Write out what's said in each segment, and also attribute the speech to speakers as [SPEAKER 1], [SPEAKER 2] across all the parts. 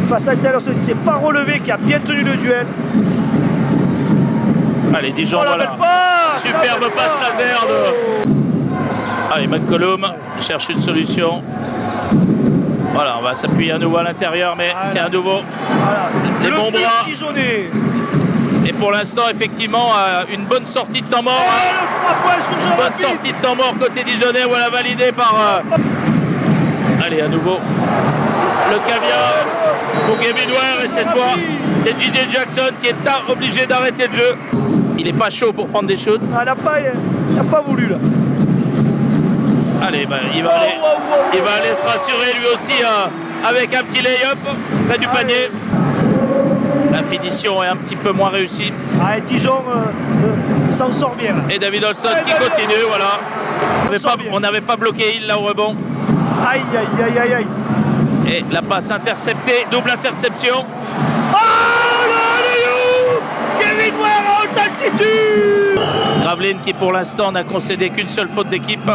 [SPEAKER 1] face à Tyler Stone. Il ne s'est pas relevé, qui a bien tenu le duel.
[SPEAKER 2] Allez, Dijon,
[SPEAKER 1] la
[SPEAKER 2] voilà.
[SPEAKER 1] belle passe,
[SPEAKER 2] Superbe passe laser de... Allez, McCollum cherche une solution. Voilà, on va s'appuyer à nouveau à l'intérieur, mais c'est à nouveau les bons bras.
[SPEAKER 1] Dijonnais.
[SPEAKER 2] Et pour l'instant, effectivement, une bonne sortie de temps mort.
[SPEAKER 1] Le 3 points sur jeu
[SPEAKER 2] Bonne
[SPEAKER 1] rapide.
[SPEAKER 2] sortie de temps mort côté Dijonais, voilà, validé par... Allez, à nouveau, le caviar pour Kevin Ware. Et cette fois, c'est JJ Jackson qui est obligé d'arrêter le jeu. Il n'est pas chaud pour prendre des shoots.
[SPEAKER 1] Ah, il n'a pas voulu, là.
[SPEAKER 2] Allez, il va aller se rassurer lui aussi avec un petit lay-up près du panier. La finition est un petit peu moins réussie.
[SPEAKER 1] Ah, Dijon s'en sort bien. Là.
[SPEAKER 2] Et David Olson qui continue, voilà. On n'avait pas bloqué Hill là au rebond.
[SPEAKER 1] Aïe, aïe, aïe, aïe, aïe.
[SPEAKER 2] Et la passe interceptée, double interception.
[SPEAKER 1] Oh, le Kevin Ware à haute altitude.
[SPEAKER 2] Graveline qui pour l'instant n'a concédé qu'une seule faute d'équipe.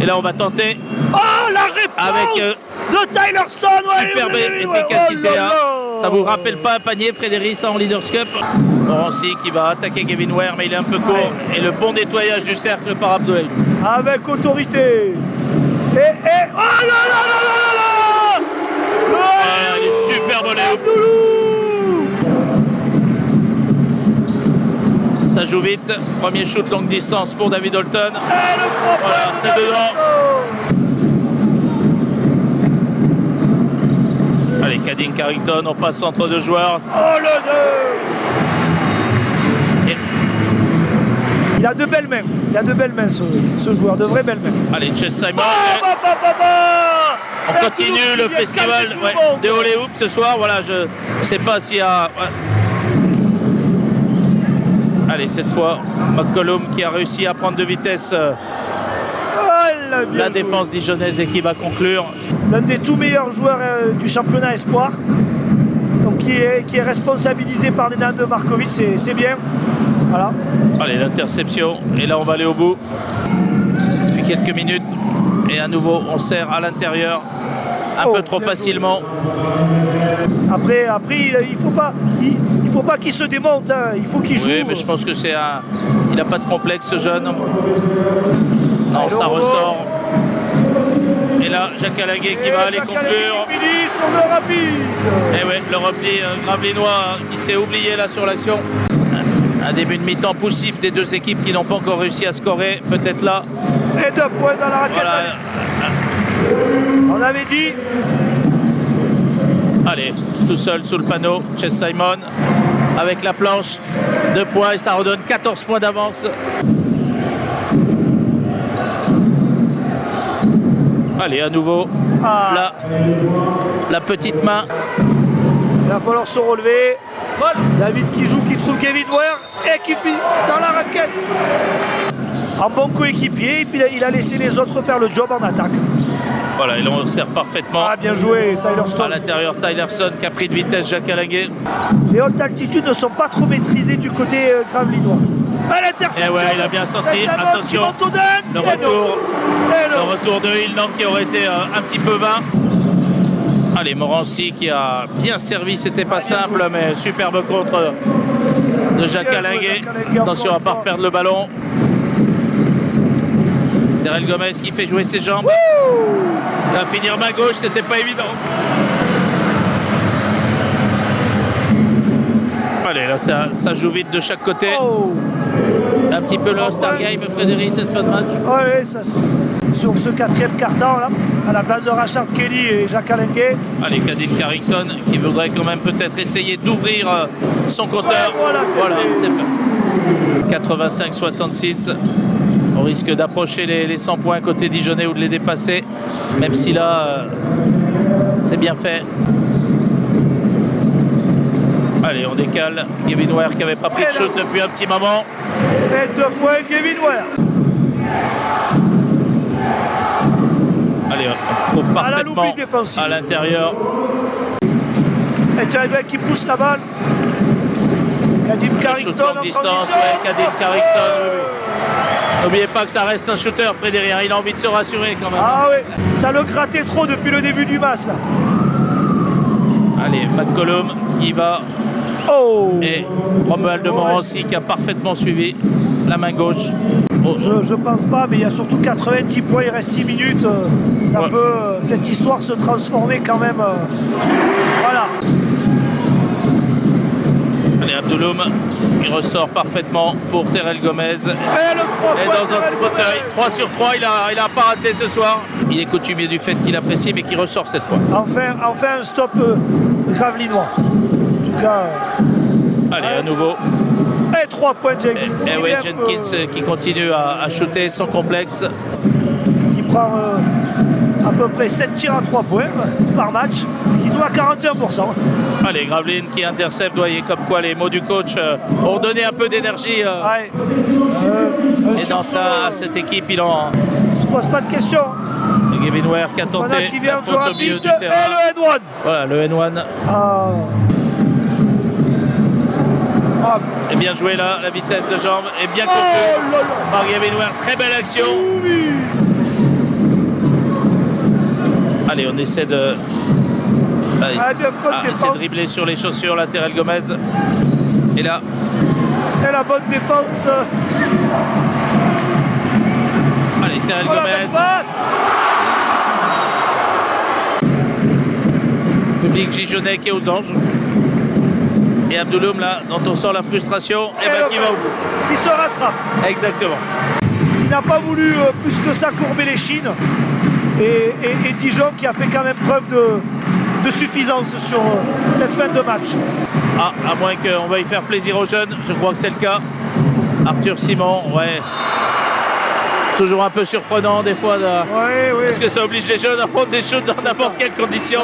[SPEAKER 2] Et là on va tenter.
[SPEAKER 1] Oh, la réponse
[SPEAKER 2] avec
[SPEAKER 1] de Tyler Stone.
[SPEAKER 2] Superbe efficacité. Ça vous rappelle pas un panier, Frédéric, en Leaders Cup? Morancy qui va attaquer Kevin Ware, mais il est un peu court. Et le bon nettoyage du cercle par Abdoulaye.
[SPEAKER 1] Avec autorité. Oh là là là là là.
[SPEAKER 2] Il est super volé. Ça joue vite. Premier shoot longue distance pour David Holton. Voilà, c'est dedans. Allez, Kadin Carrington, on passe entre deux joueurs.
[SPEAKER 1] Oh le 2. Il a de belles mains. Il a de belles mains ce joueur, de vraies belles mains.
[SPEAKER 2] Allez, Chess Simon. On continue le festival de Holy Hoop ce soir. Voilà, je ne sais pas s'il y a... Allez, cette fois, McCollum qui a réussi à prendre de vitesse la défense dijonnaise et qui va conclure.
[SPEAKER 1] L'un des tout meilleurs joueurs du championnat espoir, donc qui est responsabilisé par Nenad Markovic, c'est bien. Voilà.
[SPEAKER 2] Allez, l'interception, et là on va aller au bout. Depuis quelques minutes, et à nouveau on serre à l'intérieur, un peu trop facilement.
[SPEAKER 1] Après il faut pas qu'il se démonte, hein. Il faut qu'il joue.
[SPEAKER 2] Oui, mais je pense que c'est un... Il n'a pas de complexe, ce jeune. Non, ça ressort. Et là, Jacques Alaguet qui va aller conclure. Et oui, le repli gravelinois qui s'est oublié là sur l'action. Un début de mi-temps poussif des deux équipes qui n'ont pas encore réussi à scorer. Peut-être là.
[SPEAKER 1] Et 2 points dans la raquette. Voilà. On avait dit.
[SPEAKER 2] Allez, tout seul sous le panneau, Chess Simon avec la planche. 2 points et ça redonne 14 points d'avance. Allez, à nouveau, la petite main.
[SPEAKER 1] Il va falloir se relever. David qui joue, qui trouve Kevin Ware et qui finit dans la raquette. Un bon coéquipier, et puis il a laissé les autres faire le job en attaque.
[SPEAKER 2] Voilà, il en sert parfaitement.
[SPEAKER 1] Ah, bien joué, Tyler Stone.
[SPEAKER 2] À l'intérieur, Tylerson qui a pris de vitesse Jacques Alaguet.
[SPEAKER 1] Les hautes altitudes ne sont pas trop maîtrisées du côté gravelinois. À l'interception.
[SPEAKER 2] Et ouais, il a bien sorti. Attention, le retour de Hill qui aurait été un petit peu vain. Allez, Morancy qui a bien servi, c'était pas simple, mais superbe contre de Jacques Alaguet. Attention à ne pas perdre le ballon. Terrell Gomez qui fait jouer ses jambes. Il va finir main gauche, c'était pas évident. Allez, là ça joue vite de chaque côté. Un petit peu le Star Game, Frédéric, cette fin de match.
[SPEAKER 1] Oui, ça, sur ce 4e quart-temps, là, à la place de Rashard Kelly et Jacques Alaguet.
[SPEAKER 2] Allez, Kadin Carrington qui voudrait quand même peut-être essayer d'ouvrir son compteur. Voilà, c'est fait. 85-66. On risque d'approcher les 100 points côté Dijonais ou de les dépasser, même si là, c'est bien fait. Allez, on décale. Kevin Ware qui n'avait pas pris de shoot depuis un petit moment.
[SPEAKER 1] Et 2 points, Kevin Ware.
[SPEAKER 2] Allez, on trouve parfaitement à l'intérieur.
[SPEAKER 1] Et tu as un mec qui pousse la balle. Kadin Carrington en
[SPEAKER 2] distance, Kadin Carrington. N'oubliez pas que ça reste un shooter, Frédéric. Il a envie de se rassurer quand même.
[SPEAKER 1] Ah oui, ça le grattait trop depuis le début du match là.
[SPEAKER 2] Allez, McCollum qui va.
[SPEAKER 1] Oh!
[SPEAKER 2] Et Romuald de Morancy qui a parfaitement suivi la main gauche. Oh.
[SPEAKER 1] Je pense pas, mais il y a surtout 90 points, il reste 6 minutes. Ça
[SPEAKER 2] Ouais.
[SPEAKER 1] peut, cette histoire, se transformer quand même. Voilà.
[SPEAKER 2] Allez, Abdouloum, il ressort parfaitement pour Terrell Gomez.
[SPEAKER 1] Et le 3
[SPEAKER 2] Et
[SPEAKER 1] points
[SPEAKER 2] dans un
[SPEAKER 1] de
[SPEAKER 2] fauteuil, 3 sur 3, il a pas raté ce soir. Il est coutumier du fait qu'il apprécie, mais qui ressort cette fois.
[SPEAKER 1] Enfin un stop gravelinois. En tout cas.
[SPEAKER 2] Allez, à nouveau.
[SPEAKER 1] Et 3 points de Jenkins.
[SPEAKER 2] Et oui, Jenkins qui continue à shooter sans complexe.
[SPEAKER 1] Qui prend à peu près 7 tirs à 3 points par match, qui doit à 41%.
[SPEAKER 2] Allez, Graveline qui intercepte, voyez comme quoi les mots du coach ont donné un peu d'énergie.
[SPEAKER 1] Ouais.
[SPEAKER 2] Et dans ça, à cette équipe, il en.
[SPEAKER 1] Ne se pose pas de questions.
[SPEAKER 2] Gavin Ware qui a
[SPEAKER 1] Fana
[SPEAKER 2] tenté
[SPEAKER 1] qui vient
[SPEAKER 2] la
[SPEAKER 1] de jouer
[SPEAKER 2] faute au milieu
[SPEAKER 1] rapide
[SPEAKER 2] du terrain.
[SPEAKER 1] et le N1.
[SPEAKER 2] Voilà, le N1.
[SPEAKER 1] Ah. Ah.
[SPEAKER 2] Et bien joué là, la vitesse de jambe est bien
[SPEAKER 1] Oh
[SPEAKER 2] conclue
[SPEAKER 1] là là.
[SPEAKER 2] par Gavin Ware. Très belle action.
[SPEAKER 1] Oui.
[SPEAKER 2] Allez, on essaie de. Allez,
[SPEAKER 1] Ah, bien, bonne
[SPEAKER 2] essaie de
[SPEAKER 1] défense.
[SPEAKER 2] dribbler sur les chaussures latéral Gomez. Et là,
[SPEAKER 1] Et la bonne défense.
[SPEAKER 2] allez, Terrell
[SPEAKER 1] Oh, la belle
[SPEAKER 2] Gomez.
[SPEAKER 1] passe.
[SPEAKER 2] Public Gijonnais qui est aux anges. Et Abdouloum là, dont on sent la frustration, et
[SPEAKER 1] Et
[SPEAKER 2] ben
[SPEAKER 1] le
[SPEAKER 2] qui va au bout.
[SPEAKER 1] Qui se rattrape.
[SPEAKER 2] Exactement.
[SPEAKER 1] Il n'a pas voulu plus que ça courber les chines. Et Dijon qui a fait quand même preuve de suffisance sur cette fin de match.
[SPEAKER 2] Ah, à moins qu'on veuille faire plaisir aux jeunes, je crois que c'est le cas. Arthur Simon, ouais. Toujours un peu surprenant des fois.
[SPEAKER 1] Oui, oui.
[SPEAKER 2] Parce que ça oblige les jeunes à prendre des shoots dans n'importe quelle condition.